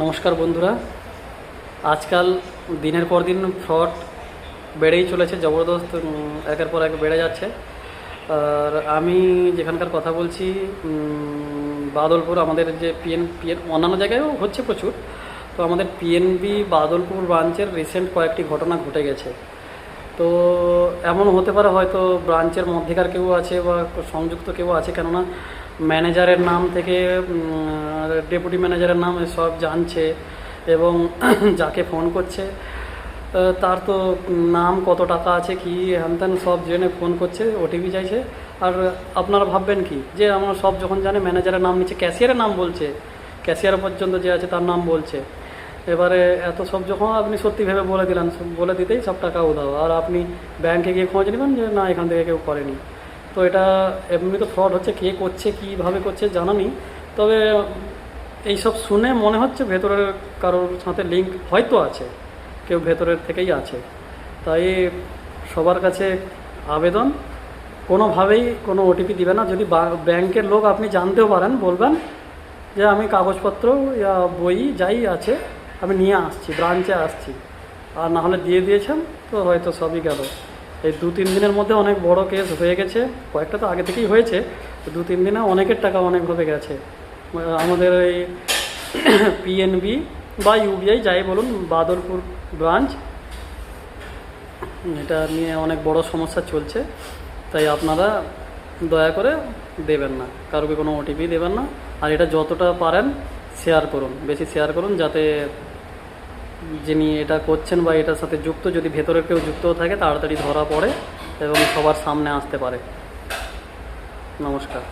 নমস্কার বন্ধুরা। আজকাল দিনের পর দিন ফ্রড বেড়েই চলেছে, জবরদস্ত একের পর এক বেড়ে যাচ্ছে। আর আমি যেখানকার কথা বলছি, বাদলপুর, আমাদের যে পিএন অন্যান্য জায়গায়ও হচ্ছে প্রচুর, তো আমাদের পিএনবি বাদলপুর ব্রাঞ্চের রিসেন্ট কয়েকটি ঘটনা ঘটে গেছে। তো এমন হতে পারে হয়তো ব্রাঞ্চের মধ্যেকার কেউ আছে বা সংযুক্ত কেউ আছে, কেননা ম্যানেজারের নাম থেকে ডেপুটি ম্যানেজারের নাম সব জানছে এবং যাকে ফোন করছে তার তো নাম, কত টাকা আছে, কি হ্যান সব জেনে ফোন করছে, ওটিপি চাইছে। আর আপনারা ভাববেন কি যে আমরা সব যখন জানে, ম্যানেজারের নাম নিচ্ছে, ক্যাশিয়ারের নাম বলছে, ক্যাশিয়ার পর্যন্ত যে আছে তার নাম বলছে। এবারে এত সব যখন আপনি সত্যি ভেবে বলে দিলেন, বলে দিতেই সব টাকা উধাও, আর আপনি ব্যাংকে গিয়ে খোঁজ নেবেন যে না, এখান থেকে কেউ করেনি। তো এটা এমনি তো ফ্রড হচ্ছে, কে করছে কীভাবে করছে জানা নেই। তবে এইসব শুনে মনে হচ্ছে ভেতরের কারোর সাথে লিঙ্ক হয়তো আছে, কেউ ভেতরের থেকেই আছে। তাই সবার কাছে আবেদন, কোনোভাবেই কোনো ওটিপি দিবে না। যদি ব্যাংকের লোক আপনি জানতেও পারেন, বলবেন যে আমি কাগজপত্র ইয়া বই যাই আছে আমি নিয়ে আসছি, ব্রাঞ্চে আসছি। আর না হলে দিয়ে দিয়েছেন তো হয়তো সবই গেল। এই 2-3 দিনের মধ্যে অনেক বড় কেস হয়ে গেছে, কয়েকটা তো আগে থেকেই হয়েছে। 2-3 দিনে অনেকের টাকা অনেকভাবে গেছে। আমাদের এই পিএনবি বা ইউবিআই যাই বলুন, বাদলপুর ব্রাঞ্চ, এটা নিয়ে অনেক বড় সমস্যা চলছে। তাই আপনারা দয়া করে দেবেন না, কারোকে কোনো ওটিপি দেবেন না। আর এটা যতটা পারেন শেয়ার করুন, বেশি শেয়ার করুন, যাতে যিনি এটা করছেন বা এটার সাথে যুক্ত, যদি ভেতরে কেউ যুক্তও থাকে, তাড়াতাড়ি ধরা পড়ে এবং সবার সামনে আসতে পারে। নমস্কার।